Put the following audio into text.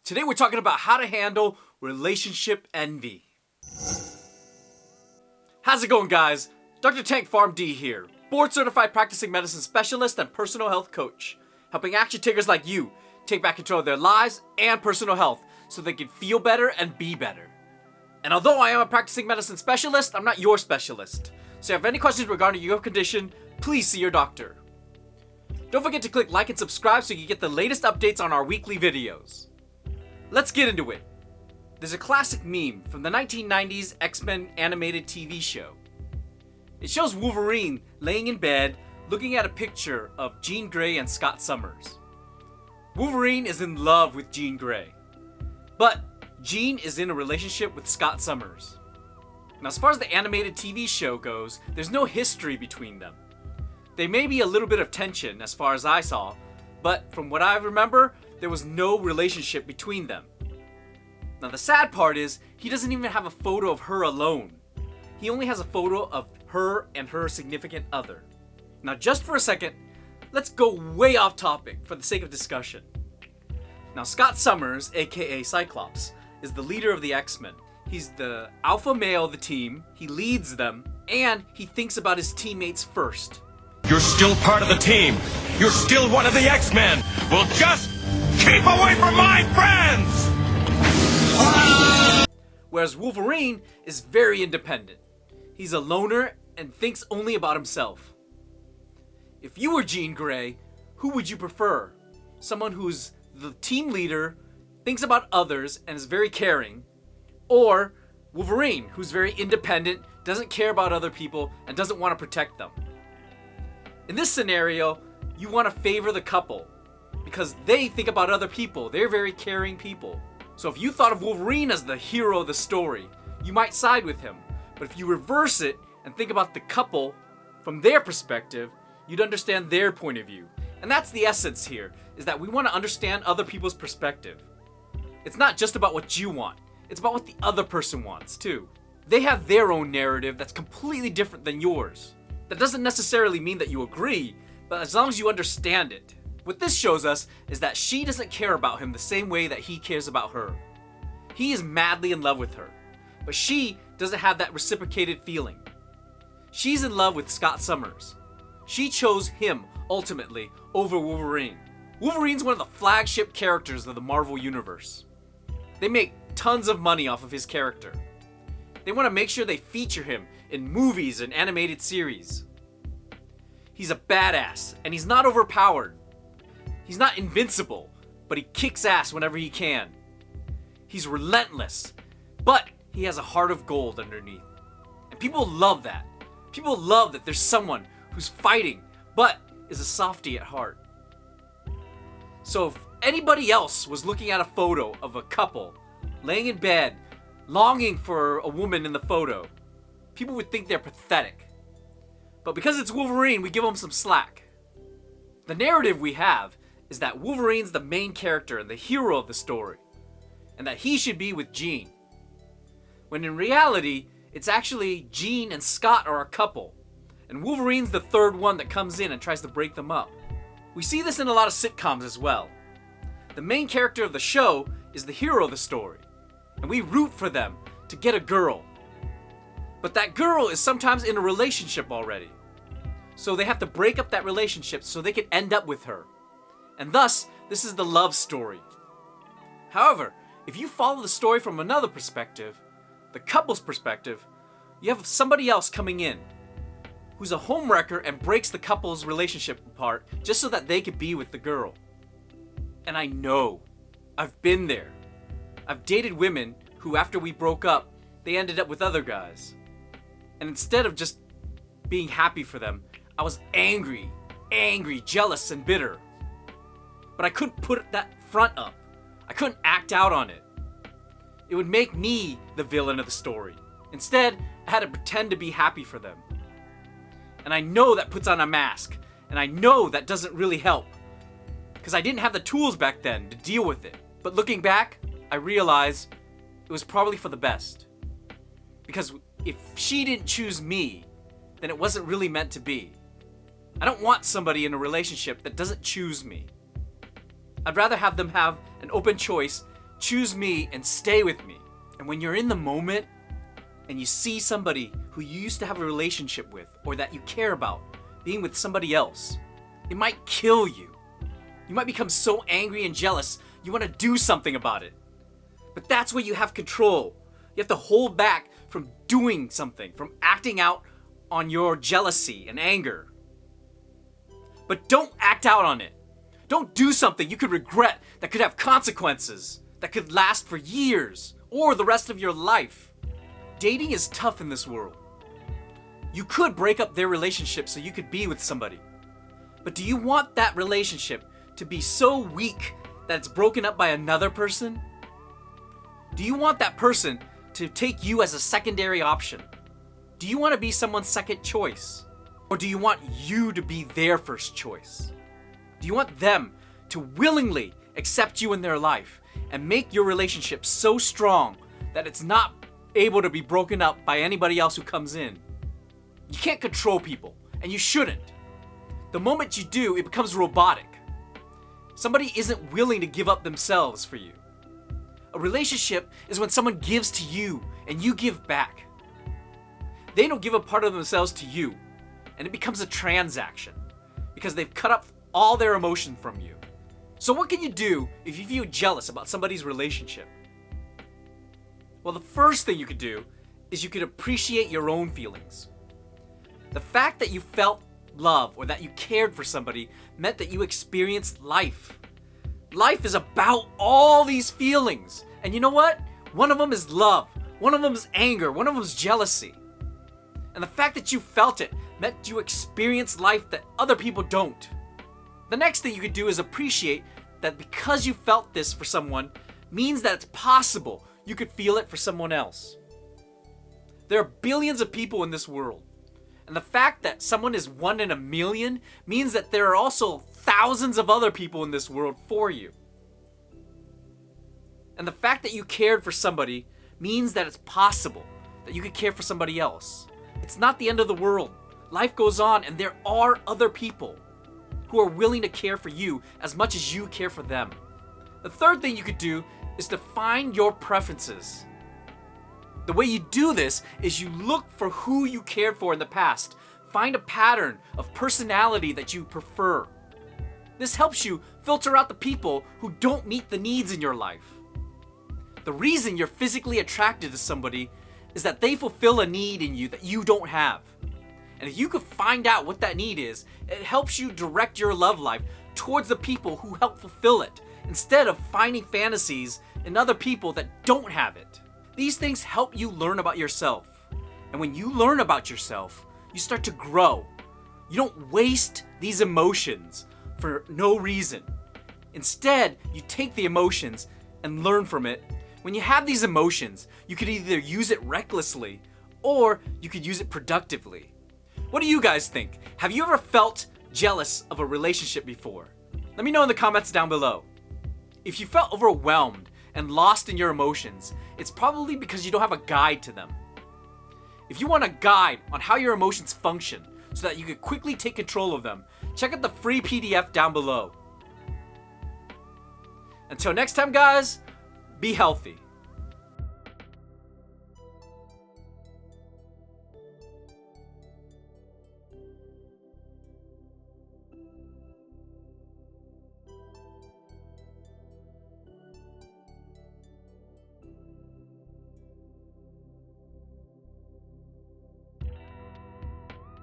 Today we're talking about how to handle relationship envy. How's it going, guys? Dr. Tank Farm D here, board certified practicing medicine specialist and personal health coach, helping action takers like you take back control of their lives and personal health so they can feel better and be better. And although I am a practicing medicine specialist, I'm not your specialist. So if you have any questions regarding your condition, please see your doctor. Don't forget to click like and subscribe so you get the latest updates on our weekly videos. Let's get into it. There's a classic meme from the 1990s X-Men animated TV show. It shows Wolverine laying in bed looking at a picture of Jean Grey and Scott Summers. Wolverine is in love with Jean Grey, but Jean is in a relationship with Scott Summers. Now, as far as the animated TV show goes, there's no history between them. There may be a little bit of tension as far as I saw, but from what I remember, there was no relationship between them. Now the sad part is, he doesn't even have a photo of her alone. He only has a photo of her and her significant other. Now just for a second, let's go way off topic for the sake of discussion. Now Scott Summers, aka Cyclops, is the leader of the X-Men. He's the alpha male of the team, he leads them, and he thinks about his teammates first. You're still part of the team. You're still one of the X-Men. Well, just keep away from my friends! Whereas Wolverine is very independent. He's a loner and thinks only about himself. If you were Jean Grey, who would you prefer? Someone who's the team leader, thinks about others, and is very caring? Or Wolverine, who's very independent, doesn't care about other people, and doesn't want to protect them? In this scenario, you want to favor the couple because they think about other people. They're very caring people. So if you thought of Wolverine as the hero of the story, you might side with him. But if you reverse it and think about the couple from their perspective, you'd understand their point of view. And that's the essence here, is that we want to understand other people's perspective. It's not just about what you want. It's about what the other person wants too. They have their own narrative that's completely different than yours. That doesn't necessarily mean that you agree, but as long as you understand it. What this shows us is that she doesn't care about him the same way that he cares about her. He is madly in love with her, but she doesn't have that reciprocated feeling. She's in love with Scott Summers. She chose him, ultimately, over Wolverine. Wolverine's one of the flagship characters of the Marvel Universe. They make tons of money off of his character. They want to make sure they feature him in movies and animated series. He's a badass, and he's not overpowered. He's not invincible, but he kicks ass whenever he can. He's relentless, but he has a heart of gold underneath. And people love that. People love that there's someone who's fighting, but is a softie at heart. So if anybody else was looking at a photo of a couple laying in bed, longing for a woman in the photo, people would think they're pathetic. But because it's Wolverine, we give him some slack. The narrative we have is that Wolverine's the main character and the hero of the story, and that he should be with Jean. When in reality, it's actually Jean and Scott are a couple, and Wolverine's the third one that comes in and tries to break them up. We see this in a lot of sitcoms as well. The main character of the show is the hero of the story, and we root for them to get a girl. But that girl is sometimes in a relationship already. So they have to break up that relationship so they can end up with her. And thus, this is the love story. However, if you follow the story from another perspective, the couple's perspective, you have somebody else coming in who's a homewrecker and breaks the couple's relationship apart just so that they could be with the girl. And I know, I've been there. I've dated women who, after we broke up, they ended up with other guys. And instead of just being happy for them, I was angry, jealous, and bitter. But I couldn't put that front up. I couldn't act out on it. It would make me the villain of the story. Instead, I had to pretend to be happy for them. And I know that puts on a mask, and I know that doesn't really help. Because I didn't have the tools back then to deal with it. But looking back, I realize it was probably for the best. Because if she didn't choose me, then it wasn't really meant to be. I don't want somebody in a relationship that doesn't choose me. I'd rather have them have an open choice choose me and stay with me. And when you're in the moment and you see somebody who you used to have a relationship with or that you care about being with somebody else, it might kill you. You might become so angry and jealous, you want to do something about it. But that's where you have control. You have to hold back from doing something, from acting out on your jealousy and anger. But don't act out on it. Don't do something you could regret that could have consequences, that could last for years or the rest of your life. Dating is tough in this world. You could break up their relationship so you could be with somebody. But do you want that relationship to be so weak that it's broken up by another person? Do you want that person to take you as a secondary option? Do you want to be someone's second choice? Or do you want you to be their first choice? Do you want them to willingly accept you in their life and make your relationship so strong that it's not able to be broken up by anybody else who comes in? You can't control people, and you shouldn't. The moment you do, it becomes robotic. Somebody isn't willing to give up themselves for you. A relationship is when someone gives to you and you give back. They don't give a part of themselves to you, and it becomes a transaction because they've cut up all their emotion from you. So what can you do if you feel jealous about somebody's relationship? Well, the first thing you could do is you could appreciate your own feelings. The fact that you felt love or that you cared for somebody meant that you experienced life. Life is about all these feelings. And you know what? One of them is love. One of them is anger. One of them is jealousy. And the fact that you felt it meant you experienced life that other people don't. The next thing you could do is appreciate that because you felt this for someone means that it's possible you could feel it for someone else. There are billions of people in this world. And the fact that someone is 1 in a million means that there are also thousands of other people in this world for you. And the fact that you cared for somebody means that it's possible that you could care for somebody else. It's not the end of the world. Life goes on, and there are other people who are willing to care for you as much as you care for them. The third thing you could do is to find your preferences. The way you do this is you look for who you cared for in the past. Find a pattern of personality that you prefer. This helps you filter out the people who don't meet the needs in your life. The reason you're physically attracted to somebody is that they fulfill a need in you that you don't have. And if you could find out what that need is, it helps you direct your love life towards the people who help fulfill it, instead of finding fantasies in other people that don't have it. These things help you learn about yourself. And when you learn about yourself, you start to grow. You don't waste these emotions for no reason. Instead, you take the emotions and learn from it. When you have these emotions, you could either use it recklessly or you could use it productively. What do you guys think? Have you ever felt jealous of a relationship before? Let me know in the comments down below. If you felt overwhelmed and lost in your emotions, it's probably because you don't have a guide to them. If you want a guide on how your emotions function so that you can quickly take control of them, check out the free PDF down below. Until next time, guys, be healthy.